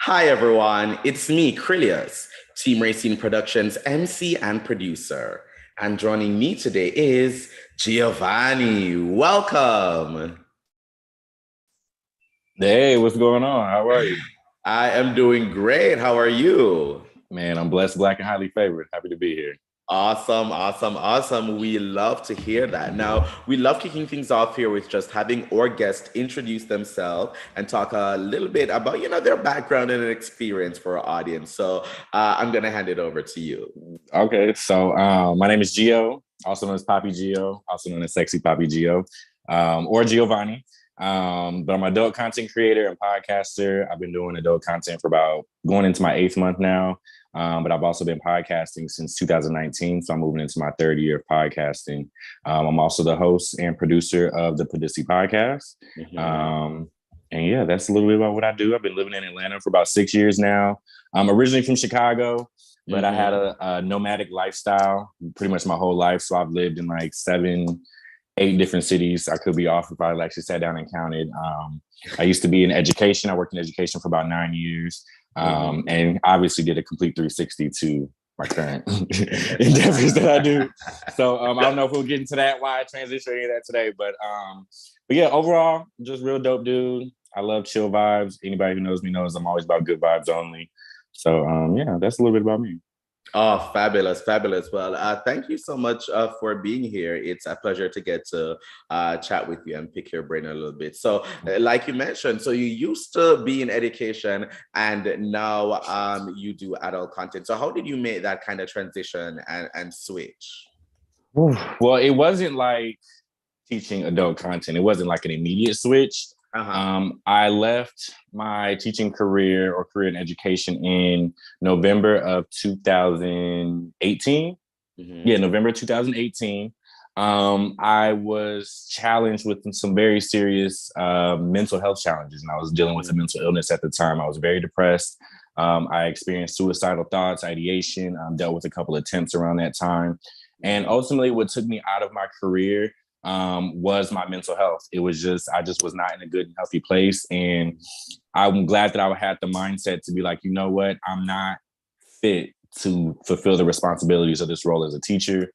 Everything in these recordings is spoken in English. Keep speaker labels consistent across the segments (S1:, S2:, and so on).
S1: Hi, everyone. It's me, Krylios, Team Racing Productions MC and producer. And joining me today is Giovxanee. Welcome.
S2: Hey, what's going on? How are you?
S1: I am doing great. How are you?
S2: Man, I'm blessed, black, and highly favored. Happy to be here.
S1: Awesome, awesome, awesome. We love to hear that. Now, we love kicking things off here with just having our guests introduce themselves and talk a little bit about, their background and experience for our audience. So I'm going to hand it over to you.
S2: Okay, so my name is Gio, also known as Papi Gio, also known as Sexy Papi Gio, or Giovxanee. But I'm an adult content creator and podcaster. I've been doing adult content for about going into my 8th month now. But I've also been podcasting since 2019. So I'm moving into my 3rd year of podcasting. I'm also the host and producer of the Puhdussy Podcast. And yeah, that's a little bit about what I do. I've been living in Atlanta for about 6 years now. I'm originally from Chicago, but I had a nomadic lifestyle pretty much my whole life. So I've lived in like 7, 8 different cities. I could be off if I actually sat down and counted. I used to be in education. I worked in education for about 9 years. And obviously did a complete 360 to my current endeavors that I do. So I don't know if we'll get into that, why I transitioned or any of that today. But yeah, overall, just real dope dude. I love chill vibes. Anybody who knows me knows I'm always about good vibes only. So yeah, that's a little bit about me.
S1: Oh, fabulous, fabulous. Well, thank you so much for being here. It's a pleasure to get to chat with you and pick your brain a little bit. So, like you mentioned, so you used to be in education and now you do adult content. So how did you make that kind of transition and switch?
S2: Well, it wasn't like teaching adult content. It wasn't like an immediate switch. I left my teaching career or career in education in November of 2018. Yeah, November 2018. I was challenged with some very serious mental health challenges, and I was dealing with a mental illness at the time. I was very depressed. I experienced suicidal thoughts, ideation, dealt with a couple of attempts around that time. And ultimately, what took me out of my career was my mental health. It was I just was not in a good and healthy place. And I'm glad that I had the mindset to be like, you know what, I'm not fit to fulfill the responsibilities of this role as a teacher.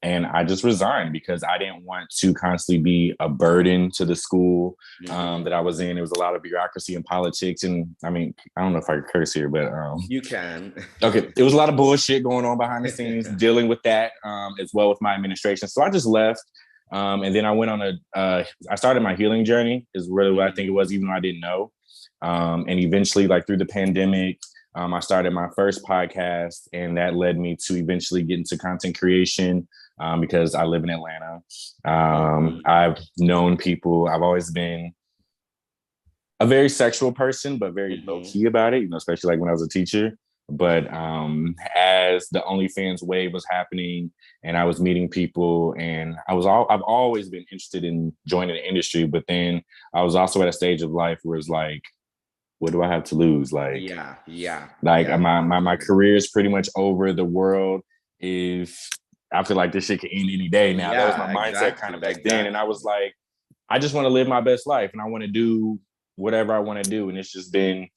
S2: And I just resigned because I didn't want to constantly be a burden to the school that I was in. It was a lot of bureaucracy and politics. And I mean, I don't know if I could curse here, but
S1: you can.
S2: Okay. It was a lot of bullshit going on behind the scenes, dealing with that as well with my administration. So I just left. And then I went on I started my healing journey is really what I think it was, even though I didn't know. And eventually, like through the pandemic, I started my first podcast, and that led me to eventually get into content creation because I live in Atlanta. I've known people. I've always been a very sexual person, but very low key about it, especially like when I was a teacher. But as the OnlyFans wave was happening and I was meeting people, and I've always been interested in joining the industry, but then I was also at a stage of life where it's like, what do I have to lose? Like, my career is pretty much over. The world is, I feel like this shit could end any day now. That was my mindset kind of back then. And I was like, I just want to live my best life and I want to do whatever I want to do. And it's just been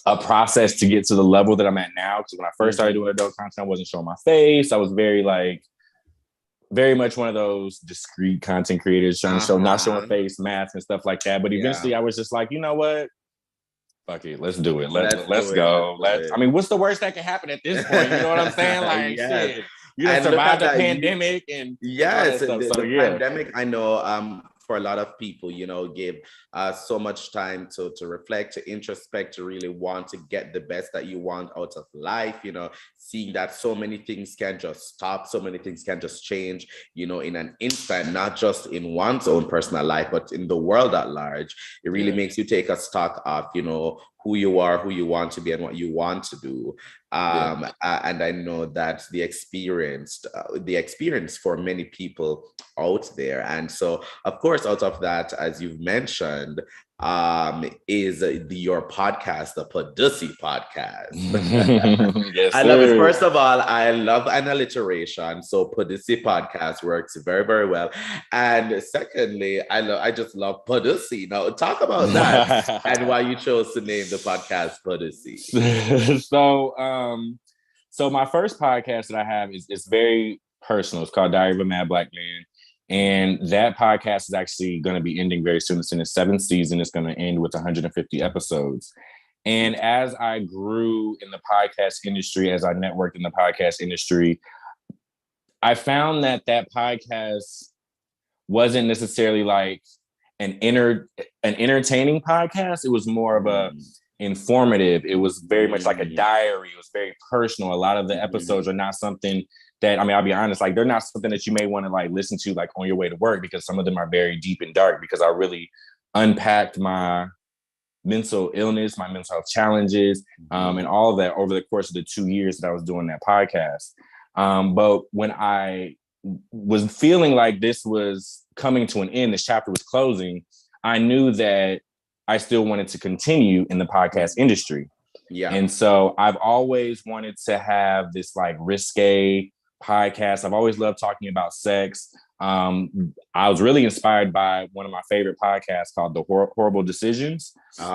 S2: a process to get to the level that I'm at now. Because when I first started doing adult content, I wasn't showing my face. I was very much one of those discreet content creators trying to show, not showing face, masks and stuff like that. But eventually I was just like, you know what? Fuck it, let's do it. Let's go. I mean, what's the worst that can happen at this point? You know what I'm saying? Like, shit, you done survived the pandemic and
S1: the pandemic, I know, for a lot of people, give so much time to reflect, to introspect, to really want to get the best that you want out of life, seeing that so many things can just stop, so many things can just change, in an instant, not just in one's own personal life, but in the world at large. It really makes you take a stock of, who you are, who you want to be, and what you want to do. And I know that the experience for many people out there. And so, of course, out of that, as you've mentioned, is your podcast, the Puhdussy Podcast.
S2: Yes,
S1: I love it. First of all, I love an alliteration. So Puhdussy Podcast works very, very well. And secondly, I just love Puhdussy. Now talk about that and why you chose to name the podcast Puhdussy.
S2: So my first podcast that I have is very personal. It's called Diary of a Mad Black Man. And that podcast is actually going to be ending very soon. It's in its 7th season. It's going to end with 150 episodes. And as I grew in the podcast industry, as I networked in the podcast industry, I found that podcast wasn't necessarily like an entertaining podcast. It was more of a informative. It was very much like a diary. It was very personal. A lot of the episodes are not something that, I mean, I'll be honest, like they're not something that you may want to like listen to like on your way to work, because some of them are very deep and dark, because I really unpacked my mental illness, my mental health challenges, and all of that over the course of the 2 years that I was doing that podcast. But when I was feeling like this was coming to an end, this chapter was closing, I knew that I still wanted to continue in the podcast industry.
S1: Yeah.
S2: And so I've always wanted to have this like risque podcast. I've always loved talking about sex. I was really inspired by one of my favorite podcasts called The Horrible Decisions with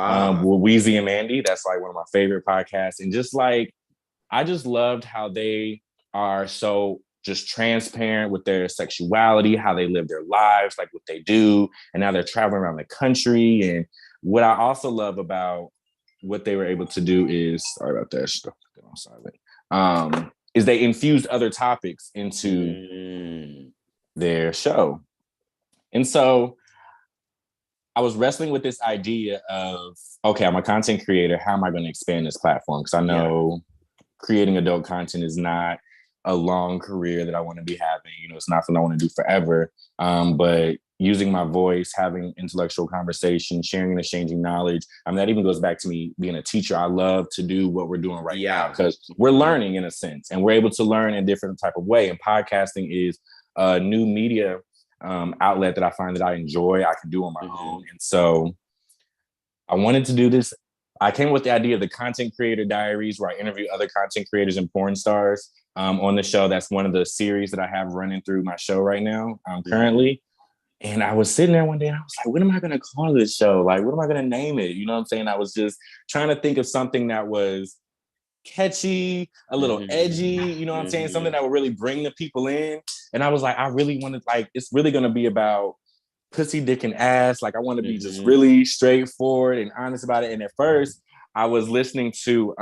S2: Weezy and Mandy. That's like one of my favorite podcasts. And just like, I just loved how they are so just transparent with their sexuality, how they live their lives, like what they do. And now they're traveling around the country. And what I also love about what they were able to do is, sorry about that, stuff on silent, is they infused other topics into their show. And so I was wrestling with this idea of, okay, I'm a content creator. How am I going to expand this platform? Because I know creating adult content is not a long career that I want to be having. You know, it's not something I want to do forever. But using my voice, having intellectual conversation, sharing and exchanging knowledge. I mean, that even goes back to me being a teacher. I love to do what we're doing right now because we're learning in a sense, and we're able to learn in a different type of way. And podcasting is a new media outlet that I find that I enjoy, I can do on my own. And so I wanted to do this. I came with the idea of the Content Creator Diaries, where I interview other content creators and porn stars on the show. That's one of the series that I have running through my show right now currently. And I was sitting there one day and I was like, what am I going to call this show? Like, what am I going to name it? You know what I'm saying? I was just trying to think of something that was catchy, a little edgy, you know what I'm saying? Something that would really bring the people in. And I was like, I really wanted, like, it's really going to be about pussy, dick, and ass. Like, I want to be just really straightforward and honest about it. And at first, I was listening to,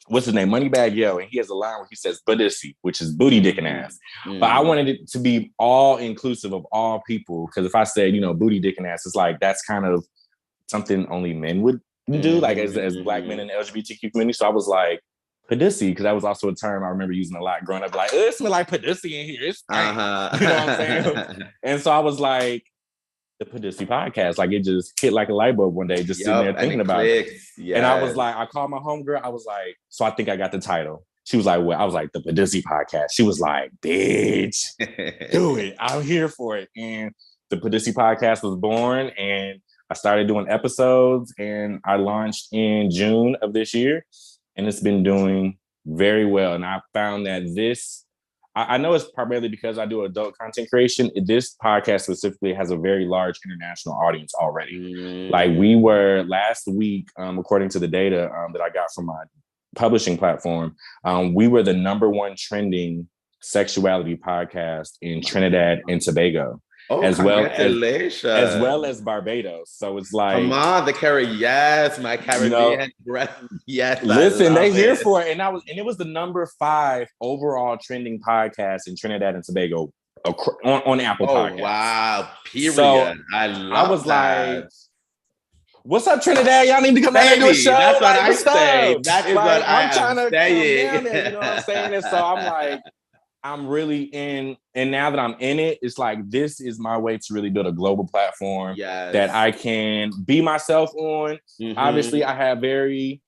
S2: what's his name? Moneybagg Yo. And he has a line where he says, Puhdussy, which is booty, dick, and ass. But I wanted it to be all inclusive of all people. Because if I said, you know, booty, dick, and ass, it's like, that's kind of something only men would do, like as Black men in the LGBTQ community. So I was like, Puhdussy, because that was also a term I remember using a lot growing up. Like, it smells like Puhdussy in here. It's you know what I'm saying? And so I was like, the Puhdussy Podcast, like it just hit like a light bulb one day, just sitting there thinking about it. Yes. And I was like, I called my homegirl. I was like, so I think I got the title. She was like, well, I was like, the Puhdussy Podcast. She was like, bitch, do it. I'm here for it. And the Puhdussy Podcast was born, and I started doing episodes, and I launched in June of this year, and it's been doing very well. And I found that I know it's primarily because I do adult content creation. This podcast specifically has a very large international audience already. Like, we were last week, according to the data that I got from my publishing platform, we were the #1 trending sexuality podcast in Trinidad and Tobago. As well as Barbados. So it's like,
S1: come on, the Caribbean, yes, my Caribbean breath, yes.
S2: Listen, they here for it, and it was the #5 overall trending podcast in Trinidad and Tobago on Apple Podcasts.
S1: Wow, period.
S2: So I was like, what's up, Trinidad? Y'all need to come back and do a show.
S1: That's what I say. That is like, what I'm trying to say.
S2: You know what I'm saying? And so I'm like, I'm really in, and now that I'm in it, it's like, this is my way to really build a global platform that I can be myself on. Obviously, I have very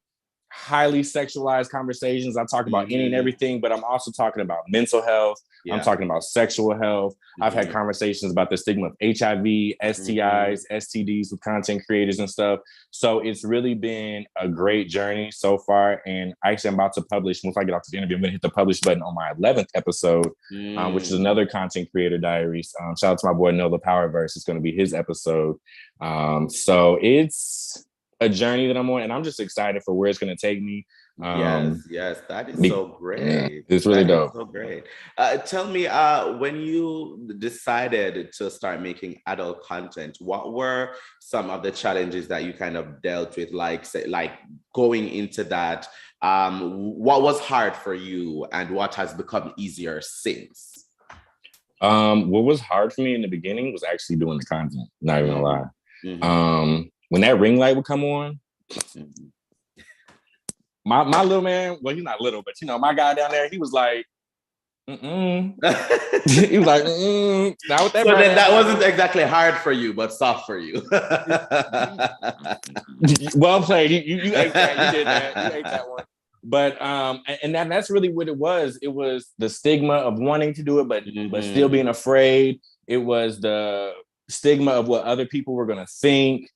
S2: highly sexualized conversations. I talk about any and everything, but I'm also talking about mental health. I'm talking about sexual health. I've had conversations about the stigma of HIV, STIs, STDs with content creators and stuff. So it's really been a great journey so far. And actually, I'm about to publish, once I get off this interview, I'm going to hit the publish button on my 11th episode, which is another content creator diaries. Shout out to my boy Noah the Powerverse. It's going to be his episode. So it's a journey that I'm on, and I'm just excited for where it's going to take me.
S1: Yes, that is so great.
S2: Yeah, it's really dope.
S1: So great. Tell me, when you decided to start making adult content, what were some of the challenges that you kind of dealt with, like going into that? What was hard for you, and what has become easier since?
S2: What was hard for me in the beginning was actually doing the content. Not even gonna lie. When that ring light would come on, my little man, well, he's not little, but my guy down there, he was like, he was like, not with that.
S1: So then that wasn't exactly hard for you, but soft for you.
S2: Well played. You ate that. You did that. You ate that one. But and that's really what it was. It was the stigma of wanting to do it, but still being afraid. It was the stigma of what other people were going to think.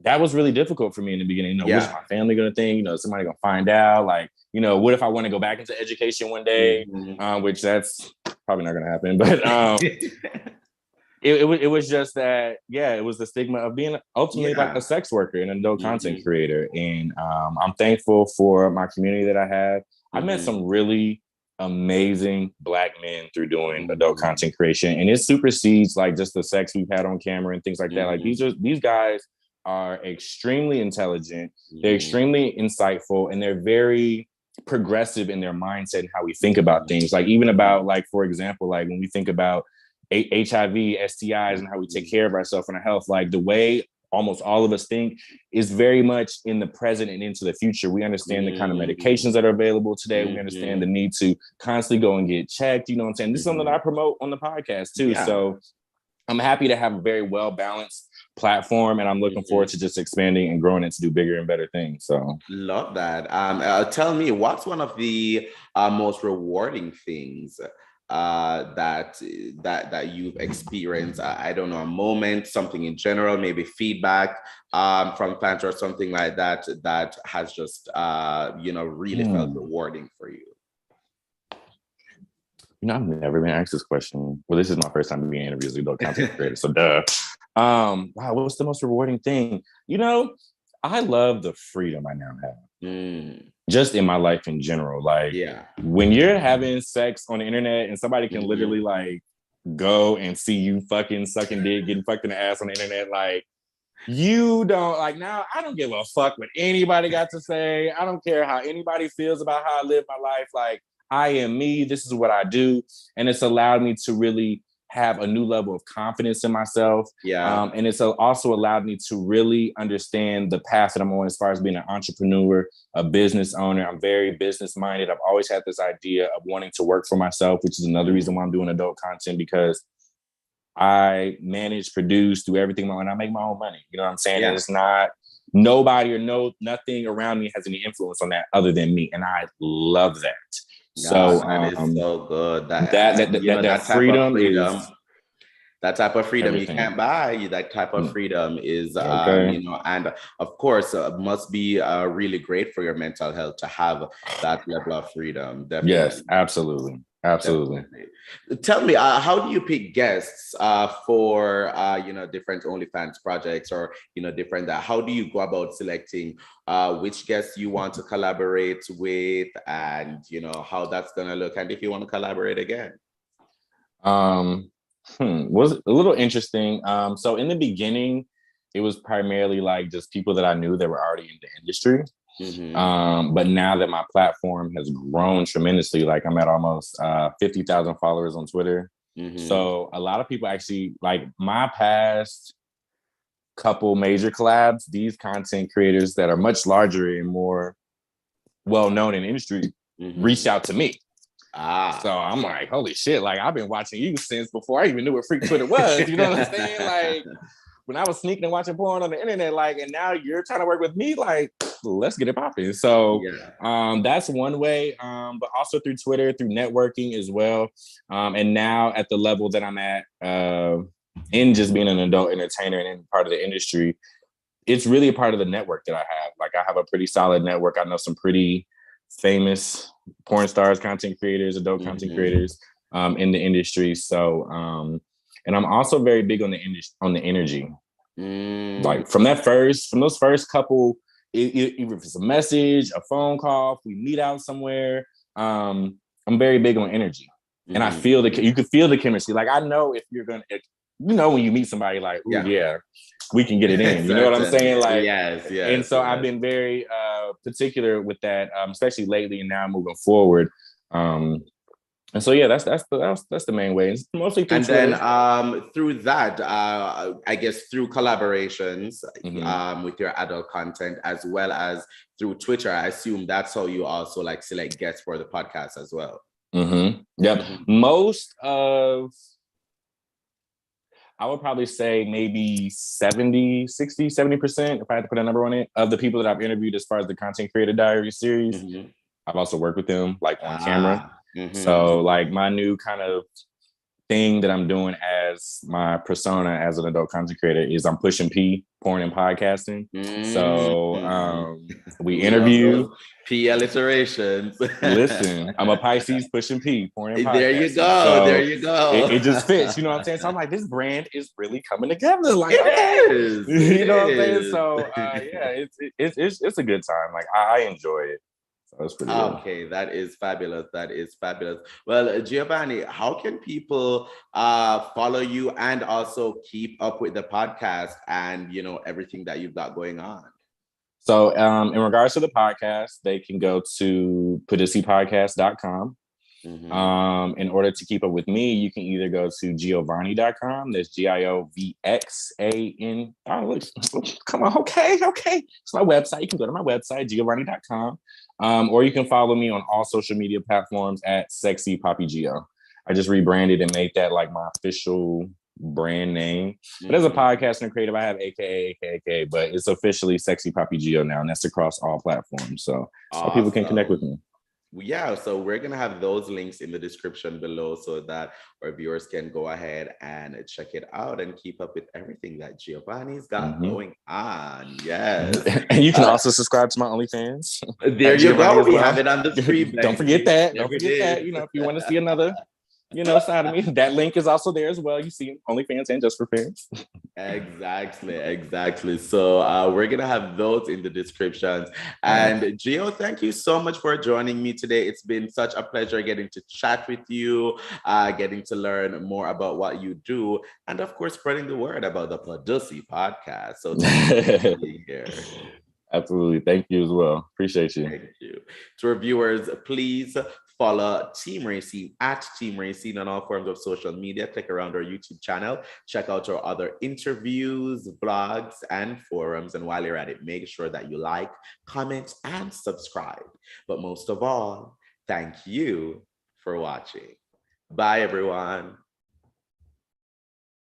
S2: That was really difficult for me in the beginning. What's my family going to think? Somebody going to find out. Like, what if I want to go back into education one day? Which that's probably not going to happen. But it was just that, it was the stigma of being ultimately like a sex worker and an adult content creator. And I'm thankful for my community that I have. I met some really amazing Black men through doing adult content creation, and it supersedes like just the sex we've had on camera and things like that. Like these guys are extremely intelligent, they're extremely insightful, and they're very progressive in their mindset and how we think about things. Like even about, like, for example, like when we think about HIV, STIs, and how we take care of ourselves and our health, like the way almost all of us think is very much in the present and into the future. We understand the kind of medications that are available today. We understand the need to constantly go and get checked. You know what I'm saying? This is something that I promote on the podcast too. So I'm happy to have a very well-balanced platform, and I'm looking forward to just expanding and growing it to do bigger and better things. So
S1: love that. Tell me, what's one of the most rewarding things that you've experienced? I don't know, a moment, something in general, maybe feedback from fans or something like that has just really felt rewarding for you.
S2: I've never been asked this question. Well, this is my first time being interviewed as an adult content creator, so duh. Wow, what's the most rewarding thing? I love the freedom I now have. Just in my life in general. Like, when you're having sex on the internet and somebody can literally like go and see you fucking sucking dick, getting fucked in the ass on the internet, like, you don't, like, now I don't give a fuck what anybody got to say. I don't care how anybody feels about how I live my life. Like, I am me. This is what I do. And it's allowed me to really have a new level of confidence in myself. And it's also allowed me to really understand the path that I'm on as far as being an entrepreneur, a business owner. I'm very business minded. I've always had this idea of wanting to work for myself, which is another reason why I'm doing adult content, because I manage, produce, do everything and I make my own money. You know what I'm saying? And it's not nobody or nothing around me has any influence on that other than me. And I love that. So
S1: that is so good.
S2: That freedom is
S1: that type of freedom everything. You can't buy. That type of freedom is, and of course, must be really great for your mental health to have that level of freedom. Definitely.
S2: Yes, absolutely. Definitely.
S1: Tell me, how do you pick guests for different OnlyFans projects or different? How do you go about selecting which guests you want to collaborate with, and how that's gonna look, and if you want to collaborate again?
S2: Was a little interesting. So in the beginning, it was primarily like just people that I knew that were already in the industry. But now that my platform has grown tremendously, like I'm at almost 50,000 followers on Twitter. So a lot of people actually, like my past couple major collabs, these content creators that are much larger and more well-known in the industry reached out to me. So I'm like, holy shit, like I've been watching you since before I even knew what Freak Twitter was. You know what I'm saying? Like, when I was sneaking and watching porn on the internet, like, and now you're trying to work with me, like, let's get it popping. So that's one way, but also through Twitter, through networking as well. And now at the level that I'm at, in just being an adult entertainer and part of the industry, it's really a part of the network that I have. Like, I have a pretty solid network. I know some pretty famous porn stars, content creators, adult content creators in the industry. So, and I'm also very big on the energy. Like from those first couple, even if it's a message, a phone call, if we meet out somewhere, I'm very big on energy. And I feel you can feel the chemistry. Like, I know if you're gonna, when you meet somebody, like, ooh, we can get it in. You know what I'm saying? Like,
S1: yes.
S2: And so I've been very particular with that, especially lately, and now moving forward. And so that's the main way. It's mostly through Twitter.
S1: Then through that, I guess through collaborations with your adult content, as well as through Twitter, I assume that's how you also like select guests for the podcast as well.
S2: Yep. Most of, I would probably say maybe 70%, if I had to put a number on it, of the people that I've interviewed as far as the Content Creator Diary series, I've also worked with them like on camera. So like my new kind of thing that I'm doing as my persona as an adult content creator is I'm pushing P, porn and podcasting. So we interview
S1: P alliterations.
S2: Listen, I'm a Pisces pushing P, porn and podcasting.
S1: There you go.
S2: It just fits, you know what I'm saying? So I'm like, this brand is really coming together. Like,
S1: it is.
S2: You know what I'm saying? So it's a good time. Like, I enjoy it. So it's pretty good.
S1: Okay, that is fabulous. Well, Giovxanee, how can people follow you and also keep up with the podcast and everything that you've got going on?
S2: So in regards to the podcast, they can go to puhdussypodcast.com. In order to keep up with me, you can either go to Giovxanee.com. That's Giovxan. Oh, look, come on, okay. It's my website. You can go to my website, Giovxanee.com. Or you can follow me on all social media platforms at Sexy Papi Gio. I just rebranded and made that like my official brand name. But as a podcast and a creative, I have AKA, but it's officially Sexy Papi Gio now, and that's across all platforms. So all people can connect with me.
S1: Yeah, so we're going to have those links in the description below so that our viewers can go ahead and check it out and keep up with everything that Giovxanee's got going on. Yes.
S2: And you can also subscribe to my OnlyFans.
S1: There you go. We have it on the screen.
S2: Don't forget that. If you want to see another side of me, that link is also there as well. You see OnlyFans and Just for Fans.
S1: Exactly. So we're gonna have those in the descriptions. And Gio, thank you so much for joining me today. It's been such a pleasure getting to chat with you, getting to learn more about what you do, and of course spreading the word about the Puhdussy Podcast. So thank you for being here.
S2: Absolutely. Thank you as well. Appreciate you.
S1: Thank you. To our viewers, please follow Team Racine at Team Racine on all forms of social media. Click around our YouTube channel. Check out our other interviews, blogs, and forums. And while you're at it, make sure that you like, comment, and subscribe. But most of all, thank you for watching. Bye, everyone.